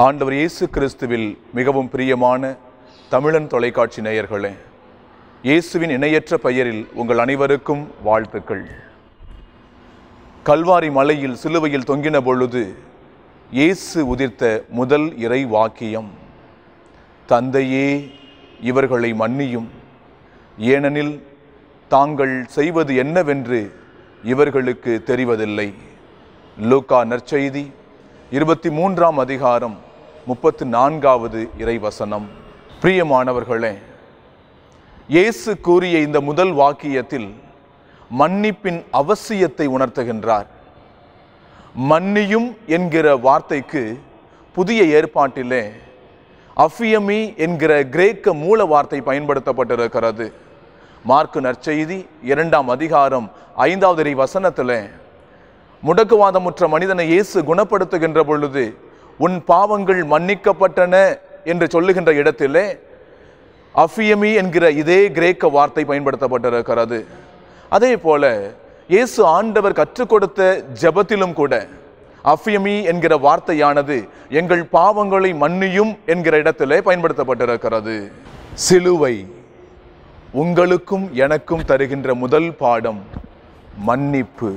ஆண்டவர் இயேசு கிறிஸ்துவில் மிகவும் பிரியமான தமிழன் தொலைக்காட்சி நேயர்களே, இயேசுவின் இணையற்ற பெயரில் உங்கள் அனைவருக்கும் வாழ்த்துக்கள். கல்வாரி மலையில் சிலுவையில் தொங்கின பொழுது இயேசு உதிர்த்த முதல் இறை வாக்கியம், தந்தையே இவர்களை மன்னியும், ஏனெனில் தாங்கள் செய்வது என்னவென்று இவர்களுக்கு தெரிவதில்லை. லூக்கா நற்செய்தி 23ஆம் அதிகாரம் 34வது இறைவசனம். பிரியமானவர்களே, இயேசு கூறிய இந்த முதல் வாக்கியத்தில் மன்னிப்பின் அவசியத்தை உணர்த்துகின்றார். மன்னியும் என்கிற வார்த்தைக்கு புதிய ஏற்பாட்டிலே அஃபியமி என்கிற கிரேக்க மூல வார்த்தை பயன்படுத்தப்பட்டிருக்கிறது. மார்க்கு நற்செய்தி 2ஆம் அதிகாரம் 5வது இறைவசனத்திலே முடக்குவாதமுற்ற மனிதனை இயேசு குணப்படுத்துகின்ற பொழுது உன் பாவங்கள் மன்னிக்கப்பட்டன என்று சொல்லுகின்ற இடத்திலே அஃபியமி என்கிற இதே கிரேக்க வார்த்தை பயன்படுத்தப்பட்டிருக்கிறது. அதே போல இயேசு ஆண்டவர் கற்றுக் கொடுத்த ஜெபத்திலும் கூட அஃபியமி என்கிற வார்த்தையானது எங்கள் பாவங்களை மன்னியும் என்கிற இடத்திலே பயன்படுத்தப்பட்டிருக்கிறது. சிலுவை உங்களுக்கும் எனக்கும் தருகின்ற முதல் பாடம் மன்னிப்பு.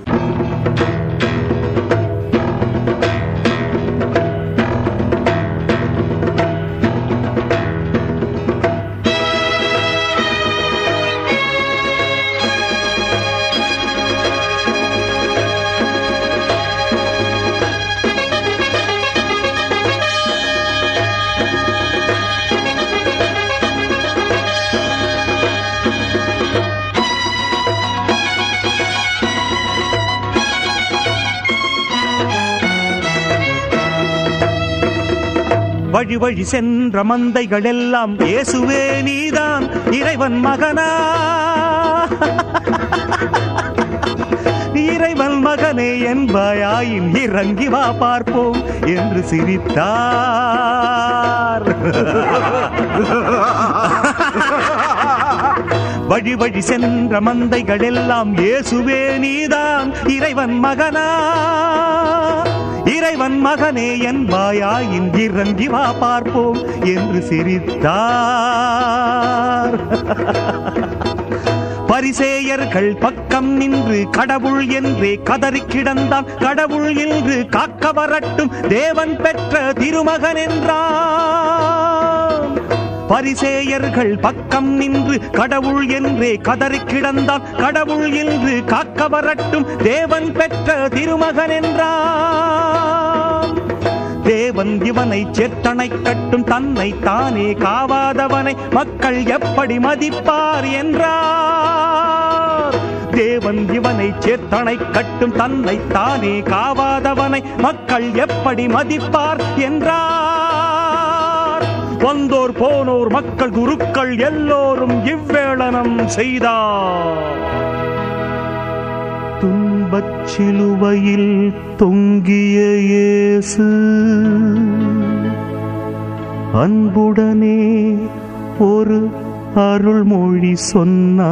வழி வழி சென்ற மந்தைகள் எல்லாம் இயேசுவே நீதான் இறைவன் மகனா, இறைவன் மகனே என்பாயின் இறங்கி வா பார்ப்போம் என்று சிரித்தார். வழி வழி சென்ற மந்தைகள் எல்லாம் இயேசுவே நீதான் இறைவன் மகனா, இறைவன் மகனே என்பாயின் இறங்கி வா பார்ப்போம் என்று சிரித்தார். பரிசேயர்கள் பக்கம் நின்று கடவுள் என்றே கதறி கிடந்தான். கடவுள் என்று காக்க வரட்டும் தேவன் பெற்ற திருமகன் என்றான். பரிசேயர்கள் பக்கம் நின்று கடவுள் என்றே கதறி கிடந்தான். கடவுள் என்று காக்க வரட்டும் தேவன் பெற்ற திருமகன் என்றான். தேவன் இவனை சேத்தனை கட்டும் தன்னை தானே காவாதவனை மக்கள் எப்படி மதிப்பார் என்றார். தேவன் இவனை சேத்தனை கட்டும் தன்னை தானே காவாதவனை மக்கள் எப்படி மதிப்பார் என்றார். வந்தோர் போனோர் மக்கள் குருக்கள் எல்லோரும் இவ்வேளனம் செய்தார். துன்பச் சிலுவையில் தொங்கிய இயேசு அன்புடனே ஒரு அருள்மொழி சொன்னார்.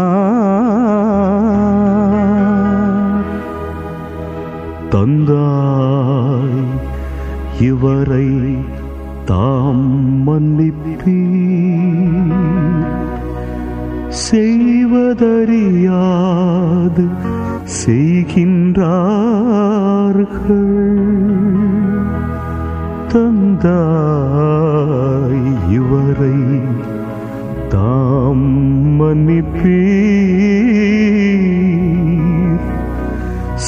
தந்தாய் இவரை தாம் மன்னிப்பீர், செய்வதறியாது செய்கின்றார்கள். தந்தாய் இவரை தாம் மன்னிப்பீர்,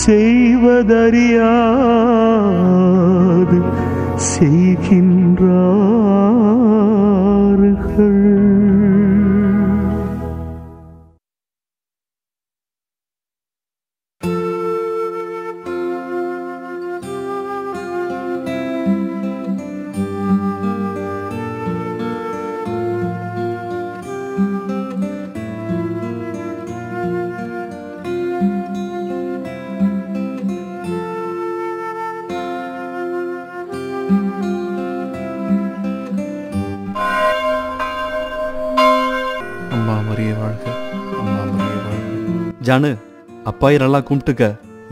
செய்வதறியாது செய்கின்றார்கள். ஜானு, அப்பாயை நல்லா கும்பிட்டுக்க.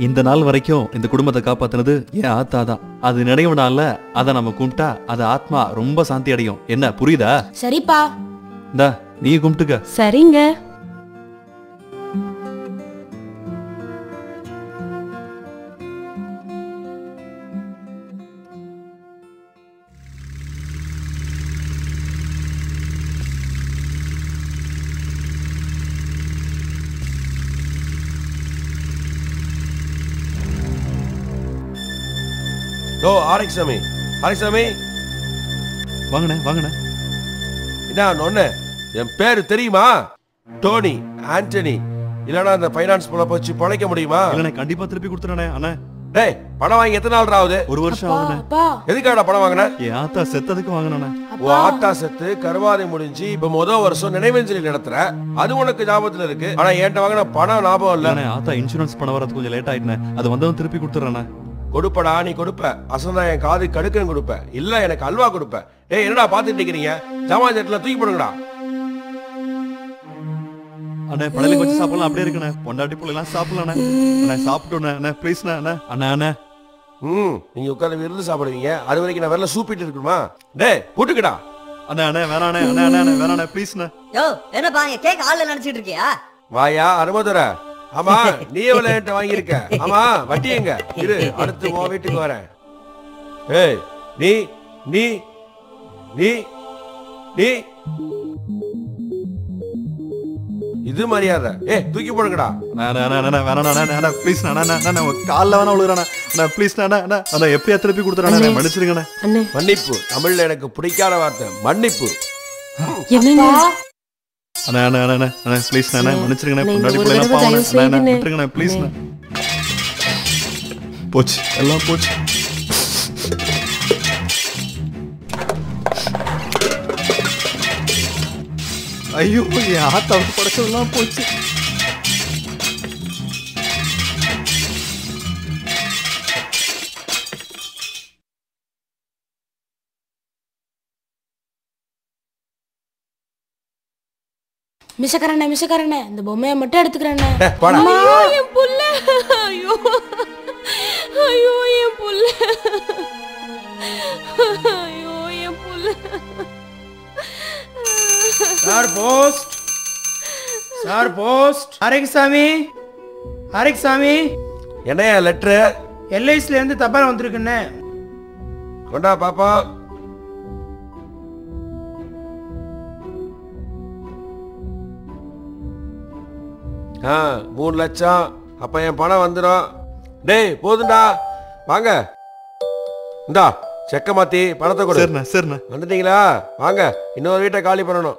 இந்த நாள் வரைக்கும் இந்த குடும்பத்தை காப்பாத்தினது என் ஆத்தா தான். அது நினைவு நாள்ல அதை நம்ம கும்பிட்டா அது ஆத்மா ரொம்ப சாந்தி அடையும். என்ன புரியுதா? சரிப்பா. இந்தா நீ கும்பிட்டுக்க. சரிங்க. ஓ ஆரிக்சாமி, ஆரிக்சாமி வாங்கண்ணே வாங்கண்ணே. என்ன நொண்ணே, என் பேரு தெரியுமா? டோனி ஆண்டனி. இல்லனா அந்த ஃபைனான்ஸ் போல போச்சு பொழைக்க முடியுமா? இல்லண்ணே கண்டிப்பா திருப்பி கொடுத்துறேன். அண்ணே டேய் பணம் வாங்கி எத்தனை நாள் ஆகுது? ஒரு வருஷம் ஆகுதுண்ணே. எதுக்காடா பணம் வாங்கின? என் ஆத்தா செத்ததுக்கு வாங்கினே. ஓ ஆத்தா செத்து கருவாதை முடிஞ்சு இப்ப முதல் வருஷம் நினைவஞ்சலி நடத்துற, அது உனக்கு ஞாபகத்துல இருக்கு. ஆனா என்கிட்ட வாங்கின பணம் ஞாபகம் இல்ல. ஆத்தா இன்சூரன்ஸ் பணம் வரது கொஞ்சம் லேட் ஆயிட்டுனே. அது வந்தவன் திருப்பி கொடுத்துறேண்ணே. கொடுப்படா, நீ கொடுப்ப. அசந்தா என் காது கடுக்கன்னு கொடுப்ப, இல்ல எனக்கு அல்வா கொடுப்ப. ஏய் என்னடா பாத்துட்டு இருக்கீங்க? ஜாமான் ஜெட்ல தூக்கி போடுங்கடா. அண்ணே பழைய வச்சு சாப்பிடலாம் அப்படியே இருக்குண்ணே. பொண்டாட்டி புள்ள எல்லாம் சாப்பிடலாம் அண்ணே. சாப்பிட்டோண்ணே அண்ணே ப்ளீஸ்ண்ணே அண்ணே. அண்ணே அண்ணே நீங்க உட்கார்ந்து விருந்து சாப்பிடுவீங்க, அது வரைக்கும் நான் வெளில சூப்பிட்டு இருக்கணுமா? டேய் போட்டுக்கடா. அண்ணே அண்ணே வேணாண்ணே. அண்ணே அண்ணே அண்ணே வேணாண்ணே ப்ளீஸ்ண்ணே. யோ என்னப்பா இங்க கேக் ஆள்ல நினைச்சிட்டு இருக்கியா? வாயா அருமதுர. ஆமா நீ எவ்வளவு என்கிட்ட வாங்கியிருக்க? ஆமா வட்டி எங்க இரு, அடுத்து உன் வீட்டுக்கு வரேன். ஏய் நீ நீ நீ நீ இது மரியாதை. ஏய் தூக்கி போடுங்கடா. திருப்பி கொடுத்துறேன். மன்னிச்சிருங்க. மன்னிப்பு தமிழ்ல எனக்கு பிடிக்காத வார்த்தை, மன்னிப்பு. போச்சு எல்லாம் போச்சு. ஐயோ என் ஆத்தாவுக்கு படைச்சதெல்லாம் போச்சு. மிஷக்காரண்ணே இந்த பொம்மையை மட்டும் எடுத்துக்கிறேண்ணே. என் புள்ள. ஐயோ ஐயோ என் புள்ள. ஐயோ என் புள்ள. Sir post, sir post. ஆரிக்சாமி என்னையா லெட்டரு? எல்ஐசில இருந்து தபால் வந்திருக்குண்ணே. கொண்டா பாப்பா. ஆ 3 லட்சம். அப்ப என் பணம் வந்துடும். டேய் போதுண்டா, வாங்க. இந்தா செக்க மாத்தி பணத்தை கொடு. சரிண்ணே சரிண்ணே. வந்துட்டீங்களா? வாங்க, இன்னொரு வீட்டை காலி பண்ணணும்.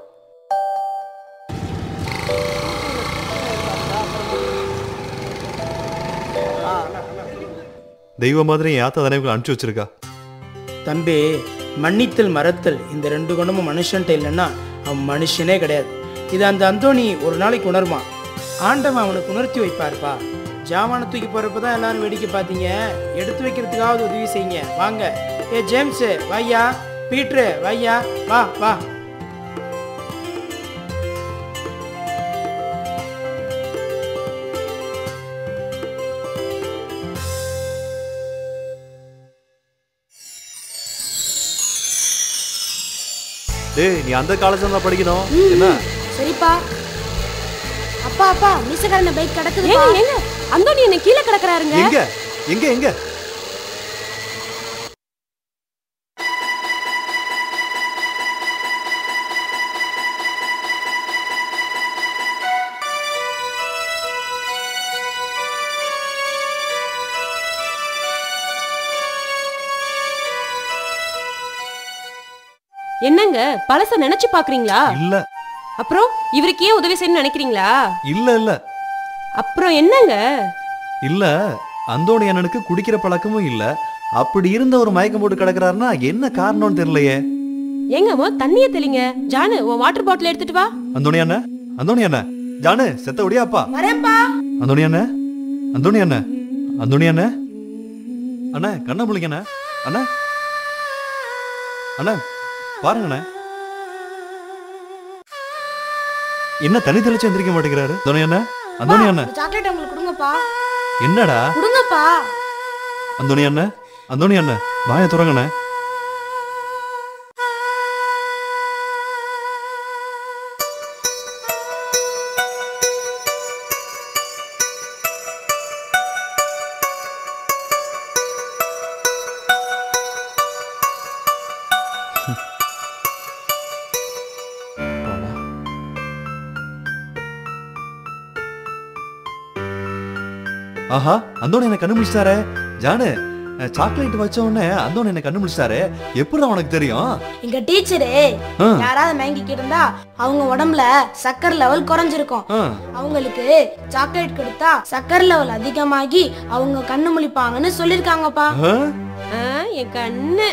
தெய்வ மாதிரி என் ஆத்தா தானே அனுப்பிச்சு வச்சிருக்கா. தம்பி மன்னித்தல் மறத்தல் இந்த 2 குணமும் மனுஷன்ட்ட இல்லைன்னா அவன் மனுஷனே கிடையாது. இது அந்த அந்தோணி ஒரு நாளைக்கு உணர்வான். ஆண்டவன் அவனுக்கு உணர்த்தி வைப்பாருப்பா. ஜாமான தூக்கி போறப்பதான் எல்லாரும் வேடிக்கை பார்த்தீங்க. எடுத்து வைக்கிறதுக்காவது உதவி செய்யுங்க. வாங்க. ஏ ஜேம்ஸ் வையா, பீட்ரு வையா, வா வா. டேய் நீ அந்த காலேஜ்ல தான் படிக்கணும். என்ன? சரிப்பா. அப்பா மிஷக்காரண்ண பைக் கிடக்குது. ஏங்க அந்தோணி என்ன கீழே கிடக்குறாருங்க. எங்க எங்க எங்க? என்னங்க பழச நினைச்சு பாக்குறீங்களா? இல்ல. அப்புறம் இவருக்கு ஏன் உதவி செய்யணும்னு நினைக்கிறீங்களா? இல்ல இல்ல. அப்புறம் என்னங்க? இல்ல அந்தோணி அண்ணனுக்கு குடிக்கிற பழக்கமும் இல்ல. அப்படி இருந்த ஒரு மயக்கம் போட்டு கிடக்குறாருன்னா என்ன காரணம்னு தெரியலையே. ஏங்க தண்ணிய தெளிங்க. ஜானு உன் வாட்டர் பாட்டில் எடுத்துட்டு வா. அந்தோணி அண்ணன் ஜானு செத்த ஒடியாப்பா. வரேன்ப்பா. அந்தோணி அண்ணன் அண்ணா கண்ண முழிங்கண்ணா. அண்ணா அண்ணா பாருங்கண்ணே, என்ன தண்ணி தெளிச்சு எந்திரிக்க மாட்டேங்கிறாரு. அந்தோணி அண்ணன் சாக்லேட் உங்களுக்கு கொடுங்கப்பா. என்னடா? கொடுங்கப்பா. அந்தோணி அண்ணன், அந்தோணி அண்ணன், வாயை துறங்கண்ணே. ஆஹா, அந்தோணி என்ன கண்டுபிடிச்சாரே. ஜானு, சாக்லேட் வச்ச உடனே அந்தோணி என்ன கண்டுபிடிச்சாரு. எப்படி உனக்கு தெரியும்? எங்க டீச்சரு யாராவது மயங்கிட்டு இருந்தா அவங்க உடம்புல சக்கரை லெவல் குறைஞ்சிருக்கும். அவங்களுக்கு சாக்லேட் கொடுத்தா சக்கரை லெவல் அதிகமாகி அவங்க கண்ணு முழிப்பாங்கன்னு சொல்லிருக்காங்கப்பா. என் கண்ணு.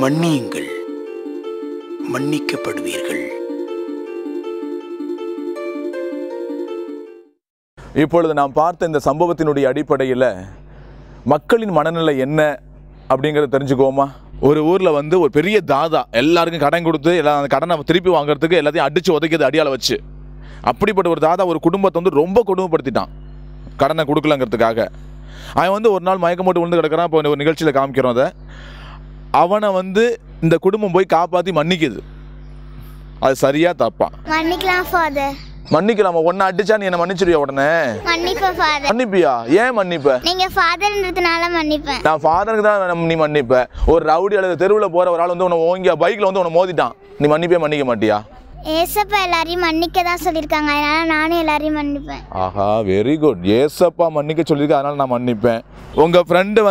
மன்னியுங்கள், மன்னிக்கப்படுவீர்கள். இப்பொழுது நாம் பார்த்த இந்த சம்பவத்தினுடைய அடிப்படையில் மக்களின் மனநிலை என்ன அப்படிங்கிறத தெரிஞ்சுக்கோமா? ஒரு ஊரில் வந்து ஒரு பெரிய தாதா எல்லாருக்கும் கடன் கொடுத்து அந்த கடனை திருப்பி வாங்குறதுக்கு எல்லாத்தையும் அடித்து உதைக்கிறது அடியால் வச்சு. அப்படிப்பட்ட ஒரு தாதா ஒரு குடும்பத்தை வந்து ரொம்ப கொடுமைப்படுத்திட்டான் கடனை கொடுக்கலங்கிறதுக்காக. அவன் வந்து ஒரு நாள் மயக்கம் போட்டு விழுந்து கிடக்கிறான். இப்போ ஒரு நிகழ்ச்சியில் காமிக்கிறோம் அதை. அவனை வந்து இந்த குடும்பம் போய் காப்பாற்றி மன்னிக்குது. அது சரியா தப்பா? மன்னிக்கலாம் ஃபாதர். மன்னிக்கலாமா? ஒன்னு அடிச்சா நீ என்ன மன்னிச்சிருவியா உடனே? மன்னிப்பேன் ஃபாதர். மன்னிப்பியா? ஏன் மன்னிப்ப? நீங்க ஃபாதர்ன்றதுனால மன்னிப்பேன். நான் ஃபாதருக்கு தான் நீ மன்னிப்ப. ஒரு ரவுடி அல்லது தெருவில் போற ஒரு ஆள் வந்து உன்னை ஓங்கி பைக்ல வந்து உன்னை மோதிட்டான், நீ மன்னிப்பே மன்னிக்க மாட்டியா? ஏசப்பா எல்லாரையும் மன்னிக்க தான் சொல்லியிருக்காங்க, அதனால நானும் எல்லாரையும் மன்னிப்பேன். ஆஹா, வெரி குட். ஏசப்பா மன்னிக்க சொல்லியிருக்க, அதனால நான் மன்னிப்பேன். உங்க ஃப்ரெண்டு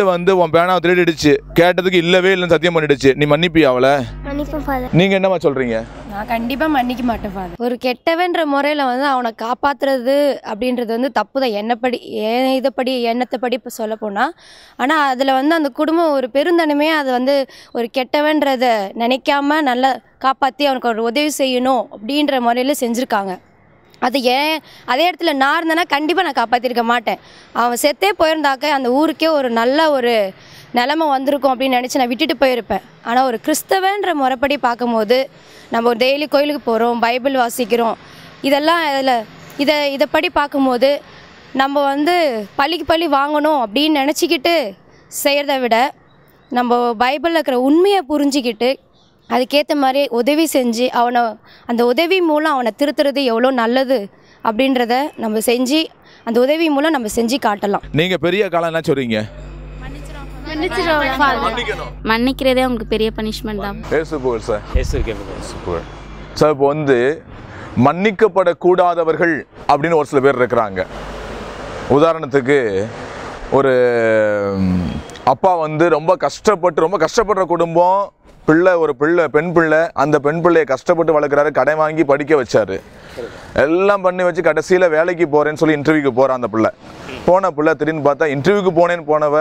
வந்து உன் பேனாவை திருடிடுச்சு, கேட்டதுக்கு இல்லவே இல்லைன்னு சத்தியம் பண்ணிடுச்சு, நீ மன்னிப்பியா அவளை? மன்னிப்பேன் ஃபாதர். நீங்க என்னமா சொல்றீங்க? நான் கண்டிப்பா மன்னிக்க மாட்டேன் ஃபாதர். ஒரு கெட்டவன்ற முறையில வந்து அவனை காப்பாத்துறது அப்படின்றது வந்து தப்பு தான், எண்ணத்தைப்படி இப்போ சொல்ல போனா. ஆனா அதுல வந்து அந்த குடும்பம் ஒரு பெருந்தன்மையா அது வந்து ஒரு கெட்டவன்றத நினைக்காம நல்லா காப்பாத்தி அவனுக்கு ஒரு உதவி செய்யணும் அப்படின்ற முறையில செஞ்சிருக்காங்க. அது அதே இடத்துல நான் இருந்தேன்னா கண்டிப்பாக நான் காப்பாற்றிருக்க மாட்டேன். அவன் செத்தே போயிருந்தாக்க அந்த ஊருக்கே ஒரு நல்ல ஒரு நிலமை வந்திருக்கும் அப்படின்னு நினச்சி நான் விட்டுட்டு போயிருப்பேன். ஆனால் ஒரு கிறிஸ்தவன்ற முறைப்படி பார்க்கும்போது நம்ம ஒரு டெய்லி கோயிலுக்கு போகிறோம், பைபிள் வாசிக்கிறோம், இதெல்லாம் இதைப்படி பார்க்கும்போது நம்ம வந்து பழிக்கு பழி வாங்கணும் அப்படின்னு நினச்சிக்கிட்டு செய்கிறத விட நம்ம பைபிளில் இருக்கிற உண்மையை புரிஞ்சிக்கிட்டு அதுக்கேற்ற மாதிரி உதவி செஞ்சு அவனை அந்த உதவி மூலம் அவனை திருத்துறது எவ்வளோ நல்லது அப்படின்றத நம்ம செஞ்சு அந்த உதவி மூலம் நம்ம செஞ்சு காட்டலாம். நீங்க பெரிய காலம் என்ன சொல்றீங்க? மன்னிக்கிறதே உங்களுக்கு பெரிய பனிஷ்மெண்ட் தான். சார், இப்போ வந்து மன்னிக்கப்படக்கூடாதவர்கள் அப்படின்னு ஒரு சில பேர் இருக்கிறாங்க. உதாரணத்துக்கு ஒரு அப்பா வந்து ரொம்ப கஷ்டப்படுற குடும்பம், பெண் பிள்ளை, அந்த பெண் பிள்ளையை கஷ்டப்பட்டு வளர்க்குறாரு, கடை வாங்கி படிக்க வச்சாரு, எல்லாம் பண்ணி வச்சு கடைசியில் வேலைக்கு போகிறேன்னு சொல்லி இன்டர்வியூக்கு போகிறான். அந்த போன பிள்ளை திடீர்னு பார்த்தா இன்டர்வியூக்கு போனேன்னு போனவ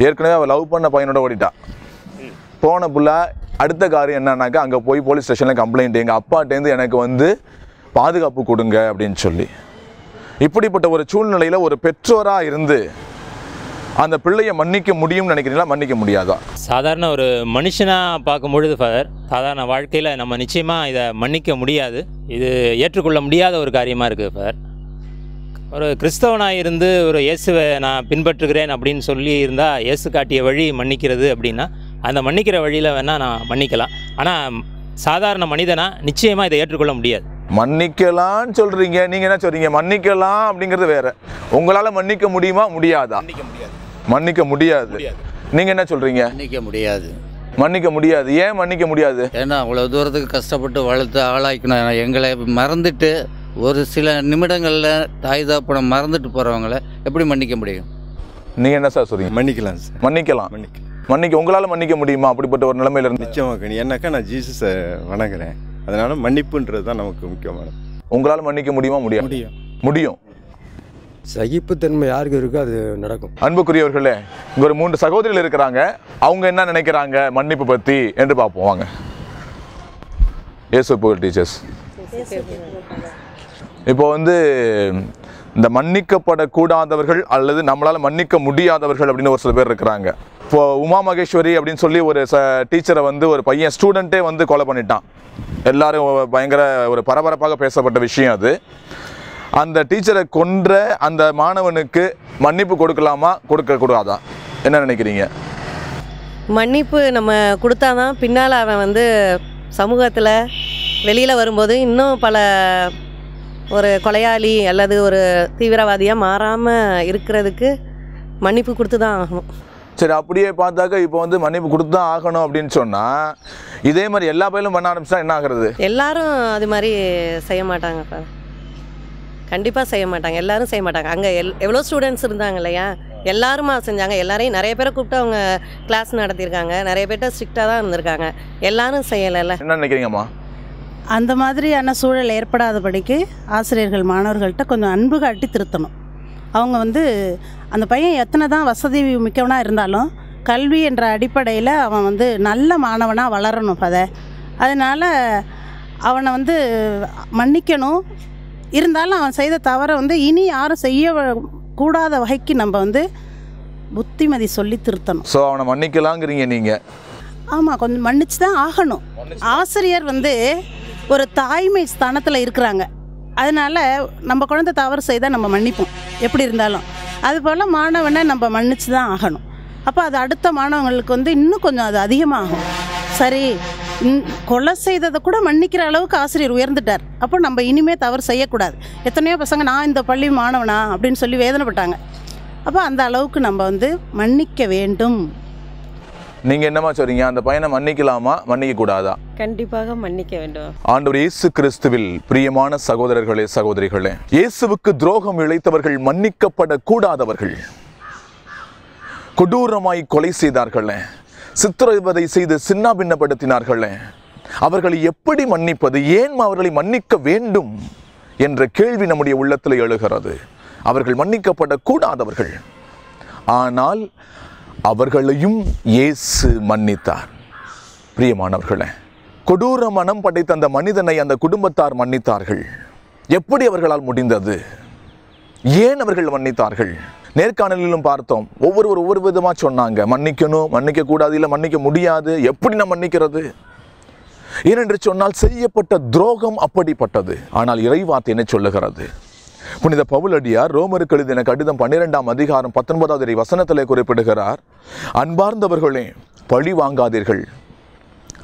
ஏற்கனவே அவள் லவ் பண்ண பையனோட ஓடிட்டா. போன பிள்ளை அடுத்த காரியம் என்னன்னாக்கா அங்கே போய் போலீஸ் ஸ்டேஷனில் கம்ப்ளைண்ட், எங்கள் அப்பாட்டேருந்து எனக்கு வந்து பாதுகாப்பு கொடுங்க அப்படின்னு சொல்லி. இப்படிப்பட்ட ஒரு சூழ்நிலையில் ஒரு பெற்றோராக இருந்து அந்த பிள்ளையை மன்னிக்க முடியும்னு நினைக்கிறீங்களா, மன்னிக்க முடியாதா? சாதாரண ஒரு மனுஷனாக பார்க்கும்பொழுது ஃபாதர், சாதாரண வாழ்க்கையில் நம்ம நிச்சயமாக இதை மன்னிக்க முடியாது. இது ஏற்றுக்கொள்ள முடியாத ஒரு காரியமாக இருக்குது ஃபாதர். ஒரு கிறிஸ்தவனாக இருந்து ஒரு இயேசுவை நான் பின்பற்றுகிறேன் அப்படின்னு சொல்லி இருந்தால், இயேசு காட்டிய வழி மன்னிக்கிறது அப்படின்னா அந்த மன்னிக்கிற வழியில் வேணால் நான் மன்னிக்கலாம். ஆனால் சாதாரண மனிதனாக நிச்சயமாக இதை ஏற்றுக்கொள்ள முடியாது. மன்னிக்கலான்னு சொல்கிறீங்க, நீங்கள் என்ன சொல்கிறீங்க? மன்னிக்கலாம் அப்படிங்கிறது வேறு. உங்களால் மன்னிக்க முடியுமா, முடியாதா? மன்னிக்க முடியாது. நீங்க என்ன சொல்றீங்க? மன்னிக்க முடியாது. ஏன் மன்னிக்க முடியாது? ஏன்னா அவ்வளவு தூரத்துக்கு கஷ்டப்பட்டு வளர்த்து ஆளாக்கணும். எங்களை மறந்துட்டு ஒரு சில நிமிடங்கள்ல தாய் தகப்பனை மறந்துட்டு போறவங்களை எப்படி மன்னிக்க முடியும்? நீங்க என்ன சார் சொல்றீங்க? மன்னிக்கலாம் சார். மன்னிக்க உங்களால மன்னிக்க முடியுமா அப்படிப்பட்ட ஒரு நிலைமையில இருந்து? நிச்சயமாக. ஏன்னாக்கா நான் ஜீசஸை வணங்குறேன், அதனால மன்னிப்புன்றது தான் நமக்கு முக்கியமானது. உங்களால் மன்னிக்க முடியுமா? முடியும். சகிப்புத்தன்மை யாருக்கு இருக்கோ அது நடக்கும். அன்புக்குரியவர்களே, இங்க ஒரு 3 சகோதரிகள் இருக்கிறாங்க. அவங்க என்ன நினைக்கிறாங்க மன்னிப்பு பத்தி என்று பார்ப்போம் வாங்க. இயேசு புகழ் டீச்சர்ஸ். இப்போ இந்த மன்னிக்கப்படக்கூடாதவர்கள் அல்லது நம்மளால் மன்னிக்க முடியாதவர்கள் அப்படின்னு ஒரு சில பேர் இருக்கிறாங்க. இப்போ உமா மகேஸ்வரி அப்படின்னு சொல்லி ஒரு டீச்சரை ஒரு பையன் ஸ்டூடெண்ட்டே கொலை பண்ணிட்டான். எல்லாரும் பயங்கர ஒரு பரபரப்பாக பேசப்பட்ட விஷயம் அது. அந்த டீச்சரை கொன்ற அந்த மாணவனுக்கு மன்னிப்பு கொடுக்கலாமா கொடுக்கக்கூடாதா, என்ன நினைக்கிறீங்க? மன்னிப்பு நம்ம கொடுத்தாதான் பின்னால் அவன் சமூகத்தில் வெளியில் வரும்போது இன்னும் பல ஒரு கொலையாளி அல்லது ஒரு தீவிரவாதியாக மாறாமல் இருக்கிறதுக்கு மன்னிப்பு கொடுத்து தான் ஆகணும். சரி, அப்படியே பார்த்தாக்க இப்போ மன்னிப்பு கொடுத்து தான் ஆகணும் அப்படின்னு சொன்னால் இதே மாதிரி எல்லா பயிலும் பண்ண ஆரம்பிச்சா என்ன ஆகிறது? எல்லாரும் அது மாதிரி செய்ய மாட்டாங்கப்பா, கண்டிப்பாக செய்ய மாட்டாங்க. எல்லாரும் செய்ய மாட்டாங்க. அங்கே எவ்வளோ ஸ்டூடெண்ட்ஸ் இருந்தாங்க இல்லையா, எல்லாருமா செஞ்சாங்க. எல்லாரையும் நிறைய பேரை கூப்பிட்டு அவங்க கிளாஸ் நடத்தியிருக்காங்க. நிறைய பேர்ட்ட ஸ்ட்ரிக்டாக தான் இருந்திருக்காங்க. எல்லாரும் செய்யலைல்ல. என்ன நினைக்கிறீங்கம்மா? அந்த மாதிரியான சூழல் ஏற்படாதபடிக்கு ஆசிரியர்கள் மாணவர்கள்ட்ட கொஞ்சம் அன்பு காட்டி திருத்தணும். அவங்க அந்த பையன் எத்தனை தான் வசதி மிக்கவனாக இருந்தாலும் கல்வி என்ற அடிப்படையில் அவன் நல்ல மாணவனாக வளரணும். அதனால் அவனை மன்னிக்கணும். இருந்தாலும் அவன் செய்த தவறை இனி யாரும் செய்ய கூடாத வகைக்கு நம்ம புத்திமதி சொல்லி திருத்தணும். ஸோ அவனை மன்னிக்கலாங்கிறீங்க நீங்கள்? ஆமாம், கொஞ்சம் மன்னிச்சு தான் ஆகணும். ஆசிரியர் ஒரு தாய்மை ஸ்தானத்தில் இருக்கிறாங்க. அதனால் நம்ம குழந்தை தவறு செய்தால் நம்ம மன்னிப்போம் எப்படி இருந்தாலும். அதுபோல் மாணவனை நம்ம மன்னிச்சு தான் ஆகணும். அப்போ அது அடுத்த மாணவங்களுக்கு இன்னும் கொஞ்சம் அது அதிகமாகும். சரி, கொலை செய்ததை கூட மன்னிக்கிற அளவுக்கு ஆசிரியர் உயர்ந்துட்டார். அப்போ நம்ம இனிமேல் தவறு செய்யக்கூடாது. எத்தனையோ பசங்க நான் இந்த பள்ளி மாணவனா அப்படின்னு சொல்லி வேதனைப்பட்டாங்க. அப்போ அந்த அளவுக்கு நம்ம மன்னிக்க வேண்டும். நீங்கள் என்னமா சொல்றீங்க? அந்த பையனை மன்னிக்கலாமா மன்னிக்க கூடாதா? கண்டிப்பாக மன்னிக்க வேண்டும். ஆண்டவர் இயேசு கிறிஸ்துவில் பிரியமான சகோதரர்களே சகோதரிகளே, இயேசுவுக்கு துரோகம் இழைத்தவர்கள் மன்னிக்கப்படக்கூடாதவர்கள். கொடூரமாய் கொலை செய்தார்களே, சித்திரவதை செய்து சின்னாபின்னப்படுத்தினார்களே, அவர்களை எப்படி மன்னிப்பது? ஏன் அவர்களை மன்னிக்க வேண்டும் என்ற கேள்வி நம்முடைய உள்ளத்தில் எழுகிறது. அவர்கள் மன்னிக்கப்படக்கூடாதவர்கள், ஆனால் அவர்களையும் இயேசு மன்னித்தார். பிரியமானவர்களே, கொடூர மனம் படைத்த அந்த மனிதனை அந்த குடும்பத்தார் மன்னித்தார்கள். எப்படி அவர்களால் முடிந்தது? ஏன் அவர்கள் மன்னித்தார்கள்? நேர்காணலிலும் பார்த்தோம், ஒவ்வொரு விதமாக சொன்னாங்க. மன்னிக்கணும், மன்னிக்க கூடாது, இல்லை மன்னிக்க முடியாது. எப்படி நான் மன்னிக்கிறது? ஏனென்று சொன்னால் செய்யப்பட்ட துரோகம் அப்படிப்பட்டது. ஆனால் இறைவார்த்தை என்ன சொல்லுகிறது? புனித பவுலடியார் ரோமருக்கு எழுதின கடிதம் 12ஆம் அதிகாரம் 19வது வசனத்திலே குறிப்பிடுகிறார், அன்பார்ந்தவர்களே, பழி வாங்காதீர்கள்,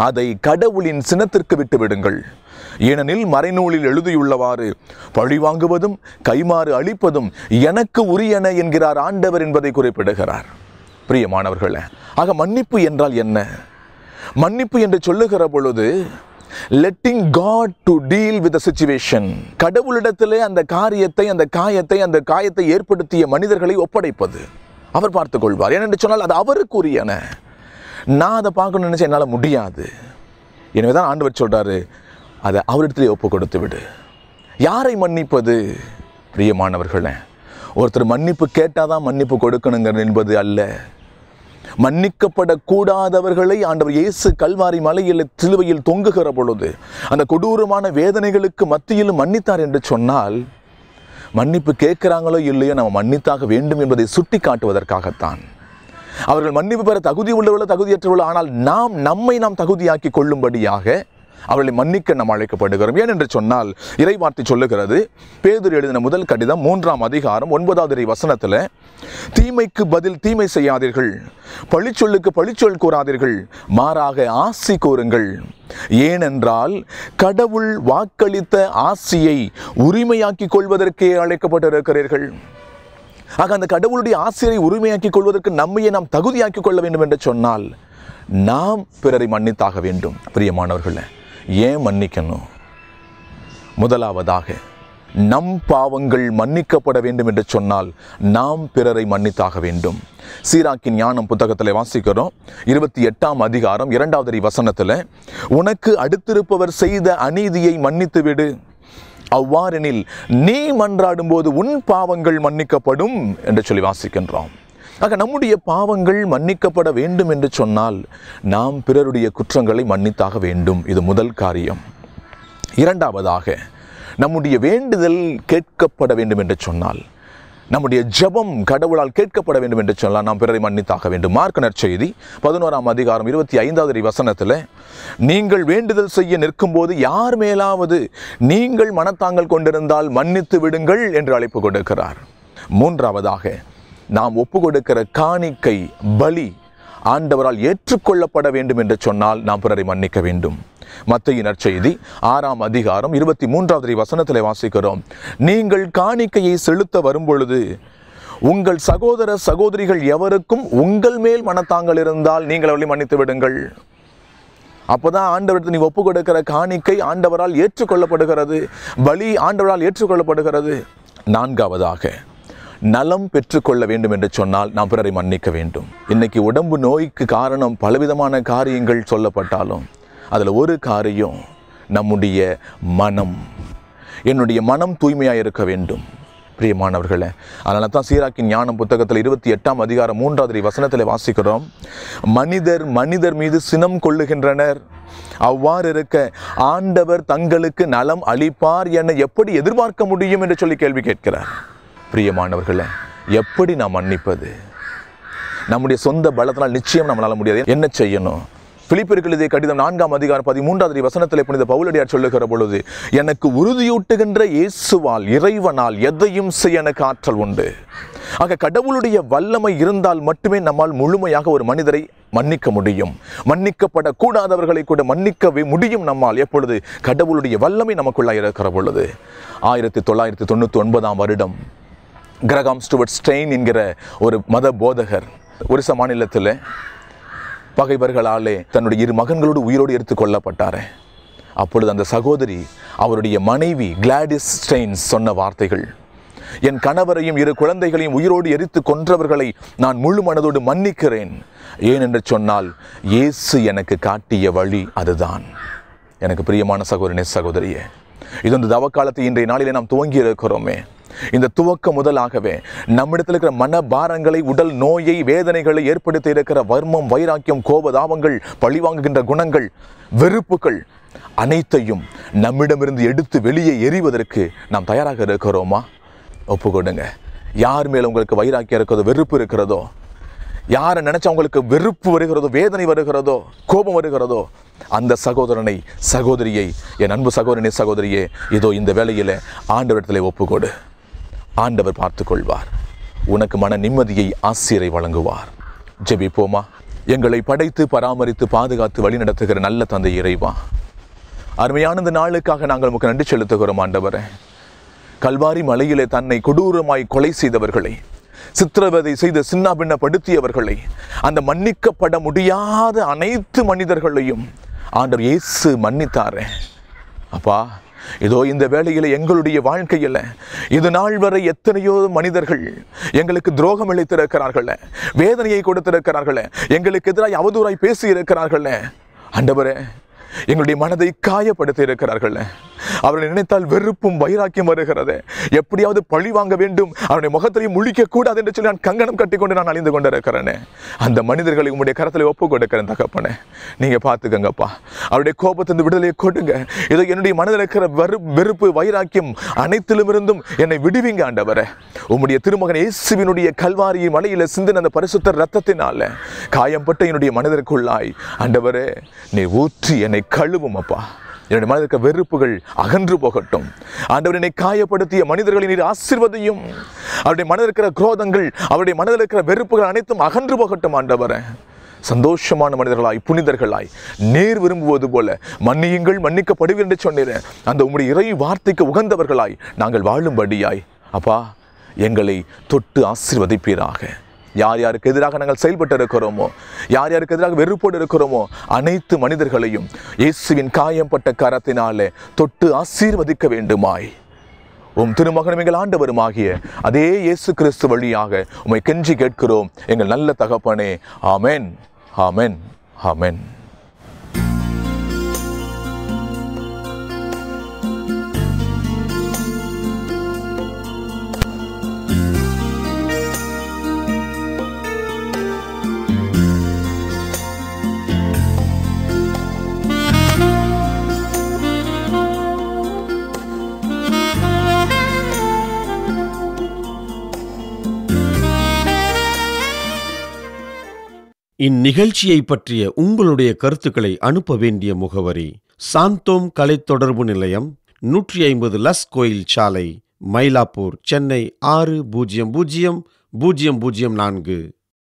அதை கடவுளின் சினத்திற்கு விட்டு விடுங்கள். ஏனெனில் மறைநூலில் எழுதியுள்ளவாறு, பழி வாங்குவதும் கைமாறு அளிப்பதும் எனக்கு உரியன என்கிறார் ஆண்டவர் என்பதை குறிப்பிடுகிறார். பிரியமானவர்களே, ஆக மன்னிப்பு என்றால் என்ன? மன்னிப்பு என்று சொல்லுகிற பொழுது letting God to deal with the situation, கடவுளிடத்திலே அந்த காரியத்தை, அந்த காயத்தை ஏற்படுத்திய மனிதர்களை ஒப்படைப்பது. அவர் பார்த்துக் கொள்வார். ஏனென்று சொன்னால் அது அவருக்குரியன. நான் அதை பார்க்கணும்னு நினைச்சா என்னால் முடியாது. எனவேதான் ஆண்டவர் சொல்றாரு, அதை அவரிடத்திலே ஒப்பு கொடுத்து விடு. யாரை மன்னிப்பது? பிரியமானவர்களே, ஒருத்தர் மன்னிப்பு கேட்டாதான் மன்னிப்பு கொடுக்கணுங்க என்பது அல்ல. மன்னிக்கப்படக்கூடாதவர்களை ஆண்டவர் இயேசு கல்வாரி மலையில் சிலுவையில் தொங்குகிற பொழுது அந்த கொடூரமான வேதனைகளுக்கு மத்தியிலும் மன்னித்தார் என்று சொன்னால், மன்னிப்பு கேட்கிறாங்களோ இல்லையோ நம்ம மன்னித்தாக வேண்டும் என்பதை சுட்டி காட்டுவதற்காகத்தான். அவர்கள் மன்னிப்பு பெற தகுதி உள்ளவர்களோ தகுதியற்றவர்களோ, ஆனால் நம்மை தகுதியாக்கி கொள்ளும்படியாக அவர்களை மன்னிக்க நாம் அழைக்கப்படுகிறோம். ஏனென்று சொன்னால் இறைவார்த்தை சொல்லுகிறது, பேதுரு எழுதின முதல் கடிதம் 3ஆம் அதிகாரம் 9வது வசனத்தில், தீமைக்கு பதில் தீமை செய்யாதீர்கள், பழிச்சொல்லுக்கு பழிச்சொல் கூறாதீர்கள், மாறாக ஆசி கூறுங்கள். ஏனென்றால் கடவுள் வாக்களித்த ஆசியை உரிமையாக்கி கொள்வதற்கே அழைக்கப்பட்டிருக்கிறீர்கள். ஆக அந்த கடவுளுடைய ஆசியை உரிமையாக்கி கொள்வதற்கு நம்மையே நாம் தகுதியாக்கி கொள்ள வேண்டும் என்று சொன்னால் நாம் பிறரை மன்னித்தாக வேண்டும். பிரியமானவர்களே, ஏன் மன்னிக்கணும்? முதலாவதாக நம் பாவங்கள் மன்னிக்கப்பட வேண்டும் என்று சொன்னால் நாம் பிறரை மன்னித்தாக வேண்டும். சீராக்கின் ஞானம் புத்தகத்தில் வாசிக்கிறோம், 28ஆம் அதிகாரம் 2வது வசனத்தில், உனக்கு அடுத்திருப்பவர் செய்த அநீதியை மன்னித்து விடு, அவ்வாறெனில் நீ மன்றாடும் போது உன் பாவங்கள் மன்னிக்கப்படும் என்று சொல்லி வாசிக்கின்றோம். ஆக நம்முடைய பாவங்கள் மன்னிக்கப்பட வேண்டும் என்று சொன்னால் நாம் பிறருடைய குற்றங்களை மன்னித்தாக வேண்டும். இது முதல் காரியம். இரண்டாவதாக, நம்முடைய வேண்டுதல் கேட்கப்பட வேண்டும் என்று சொன்னால், நம்முடைய ஜெபம் கடவுளால் கேட்கப்பட வேண்டும் என்று சொன்னால் நாம் பிறரை மன்னித்தாக வேண்டும். மார்க் நற்செய்தி 11ஆம் அதிகாரம் 25வது வசனத்தில், நீங்கள் வேண்டுதல் செய்ய நிற்கும் போது யார் மேலாவது நீங்கள் மனத்தாங்கல் கொண்டிருந்தால் மன்னித்து விடுங்கள் என்று அழைப்பு கொடுக்கிறார். மூன்றாவதாக, நாம் ஒப்பு கொடுக்கிற காணிக்கை பலி ஆண்டவரால் ஏற்றுக்கொள்ளப்பட வேண்டும் என்று சொன்னால் நாம் பிறரை மன்னிக்க வேண்டும். மத்தேயு நற்செய்தி 6ஆம் அதிகாரம் 23வது வசனத்திலே வாசிக்கிறோம், நீங்கள் காணிக்கையை செலுத்த வரும்பொழுது உங்கள் சகோதர சகோதரிகள் எவருக்கும் உங்கள் மேல் மனத்தாங்கல் இருந்தால் நீங்கள் அவர்களை மன்னித்து விடுங்கள். அப்போதான் ஆண்டவருக்கு நீ ஒப்பு கொடுக்கிற காணிக்கை ஆண்டவரால் ஏற்றுக்கொள்ளப்படுகிறது, பலி ஆண்டவரால் ஏற்றுக்கொள்ளப்படுகிறது. நான்காவதாக, நலம் பெற்றுக்கொள்ள வேண்டும் என்று சொன்னால் நாம் பிறரை மன்னிக்க வேண்டும். இன்னைக்கு உடம்பு நோய்க்கு காரணம் பலவிதமான காரியங்கள் சொல்லப்பட்டாலும் அதில் ஒரு காரியம் நம்முடைய மனம். என்னுடைய மனம் தூய்மையாக இருக்க வேண்டும் பிரியமானவர்களே. அதனால தான் சீராக்கின் ஞானம் புத்தகத்தில் 28ஆம் அதிகாரம் 3வது வசனத்தில் வாசிக்கிறோம், மனிதர் மனிதர் மீது சினம் கொள்ளுகின்றனர், அவ்வாறு இருக்க ஆண்டவர் தங்களுக்கு நலம் அளிப்பார் என எப்படி எதிர்பார்க்க முடியும் என்று சொல்லி கேள்வி கேட்கிறார். பிரியமானவர்களே, எப்படி நாம் மன்னிப்பது? நம்முடைய சொந்த பலத்தினால் நிச்சயம் நம்மளால முடியாது. என்ன செய்யணும்? பிலிப்பியருக்கு எழுதிய கடிதம் 4ஆம் அதிகாரம் 13வது வசனத்தில் புனித பவுலடியார் சொல்லுகிற பொழுது, எனக்கு உறுதியூட்டுகின்ற இயேசுவால் இறைவனால் எதையும் செய்ய எனக்கு ஆற்றல் உண்டு. ஆக கடவுளுடைய வல்லமை இருந்தால் மட்டுமே நம்மால் முழுமையாக ஒரு மனிதரை மன்னிக்க முடியும். மன்னிக்கப்படக்கூடாதவர்களை கூட மன்னிக்கவே முடியும் நம்மால். எப்பொழுது? கடவுளுடைய வல்லமை நமக்குள்ளாக இருக்கிற பொழுது. 1999ஆம் வருடம் கிரகாம் ஸ்டூவர்ட் ஸ்டெயின் என்கிற ஒரு மத போதகர் ஒரிசா மாநிலத்தில் பகைவர்களாலே தன்னுடைய 2 மகன்களோடு உயிரோடு எடுத்து கொல்லப்பட்டார். அப்பொழுது அந்த சகோதரி அவருடைய மனைவி கிளாடிஸ் ஸ்டெயின்ஸ் சொன்ன வார்த்தைகள், என் கணவரையும் 2 குழந்தைகளையும் உயிரோடு எரித்து கொன்றவர்களை நான் முழு மனதோடு மன்னிக்கிறேன். ஏன் என்று சொன்னால் இயேசு எனக்கு காட்டிய வழி அதுதான். எனக்கு பிரியமான சகோதரனே சகோதரியே, இது இந்த தவக்காலத்தை இன்றைய நாளிலே நாம் துவங்கி இருக்கிறோமே. இந்த துவக்க முதலாகவே நம்மிடத்தில் இருக்கிற மனபாரங்களை, உடல் நோயை, வேதனைகளை ஏற்படுத்தி இருக்கிற வர்மம், வைராக்கியம், கோபதாபங்கள், பழிவாங்குகின்ற குணங்கள், வெறுப்புகள் அனைத்தையும் நம்மிடமிருந்து எடுத்து வெளியே எறிவதற்கு நாம் தயாராக இருக்கிறோமா? ஒப்பு கொடுங்க. யார் மேல உங்களுக்கு வைராக்கியம் இருக்கிறதோ, வெறுப்பு இருக்கிறதோ, யாரை நினைச்சா உங்களுக்கு வெறுப்பு வருகிறதோ, வேதனை வருகிறதோ, கோபம் வருகிறதோ, அந்த சகோதரனை சகோதரியை, என் அன்பு சகோதரனே சகோதரியே, இதோ இந்த வேளையில ஆண்டவரிடத்திலே ஒப்புக்கொடு. ஆண்டவர் பார்த்து கொள்வார். உனக்கு மன நிம்மதியை, ஆசிரை வழங்குவார். ஜெபிப்போமா. எங்களை படைத்து பராமரித்து பாதுகாத்து வழி நடத்துகிற நல்ல தந்தை இறைவா, அருமையான இந்த நாளுக்காக நாங்கள் உமக்கு நன்றி செலுத்துகிறோம். ஆண்டவரே, கல்வாரி மலையிலே தன்னை கொடூரமாய் கொலை செய்தவர்களை, சித்திரவதை செய்து சின்னாபின்னப்படுத்தியவர்களை, அந்த மன்னிக்கப்பட முடியாத அனைத்து மனிதர்களையும் ஆண்டவர் இயேசு மன்னித்தாரே. அப்பா, இதோ இந்த வேளையில எங்களுடைய வாழ்க்கையில் இது நாள் வரை எத்தனையோ மனிதர்கள் எங்களுக்கு துரோகம் இழைத்திருக்கிறார்கள், வேதனையை கொடுத்திருக்கிறார்கள், எங்களுக்கு எதிராக அவதூறாய் பேசி இருக்கிறார்கள். ஆண்டவரே, எங்களுடைய மனதை காயப்படுத்தி இருக்கிறார்கள். அவர்களை நினைத்தால் வெறுப்பும் வைராக்கியம் வருகிறது. எப்படியாவது பழி வாங்க வேண்டும், அவருடைய முகத்திலே முழிக்க கூடாது என்று சொல்லி நான் கங்கணம் கட்டிக்கொண்டு நான் அழிந்து கொண்டிருக்கிறேன். அந்த மனிதர்களை உங்களுடைய கரத்தில் ஒப்பு கொடுக்கிறேன் தகப்பனே. நீங்க பார்த்துக்கங்கப்பா, அவருடைய கோபத்திலிருந்து விடுதலையை கொடுங்க. இதோ என்னுடைய மனதில் இருக்கிற வெறுப்பு, வைராக்கியம் அனைத்திலும் இருந்தும் என்னை விடுவீங்க ஆண்டவரே. உம்முடைய திருமகன் இயேசுவினுடைய கல்வாரி மலையில சிந்தின அந்த பரிசுத்த ரத்தத்தினால காயம்பட்ட என்னுடைய மனதிற்குள்ளாய் ஆண்டவரே நீ ஊற்றி என்னை கழுவும் அப்பா. என்னுடைய மனதில் இருக்க வெறுப்புகள் அகன்று போகட்டும். ஆண்டவர் என்னை காயப்படுத்திய மனிதர்களை நீர் ஆசீர்வதியும். அவருடைய மனதில் இருக்கிற குரோதங்கள், அவருடைய மனதில் இருக்கிற வெறுப்புகள் அனைத்தும் அகன்று போகட்டும் ஆண்டவரே. சந்தோஷமான மனிதர்களாய், புனிதர்களாய், நேர் விரும்புவது போல மன்னியுங்கள் மன்னிக்கப்படுவீர்கள் என்று சொன்னீர். அந்த உம்முடைய இறை வார்த்தைக்கு உகந்தவர்களாய் நாங்கள் வாழும்படியாய் அப்பா எங்களை தொட்டு ஆசீர்வதிப்பீராக. யார் யாருக்கு எதிராக நாங்கள் செயல்பட்டு இருக்கிறோமோ, யார் யாருக்கு எதிராக வெறுப்போடு இருக்கிறோமோ, அனைத்து மனிதர்களையும் இயேசுவின் காயம்பட்ட கரத்தினாலே தொட்டு ஆசீர்வதிக்க வேண்டுமாய் உம் திருமகனும் எங்கள் ஆண்டவரும் ஆகிய அதே இயேசு கிறிஸ்து வழியாக உம்மை கெஞ்சி கேட்கிறோம் எங்கள் நல்ல தகப்பனே. ஆமென், ஆமென், ஆமென். இந்நிகழ்ச்சியை பற்றிய உங்களுடைய கருத்துக்களை அனுப்ப வேண்டிய முகவரி சாந்தோம் கலை தொடர்பு நிலையம், 150 லஸ் கோயில் சாலை, மயிலாப்பூர், சென்னை 600004.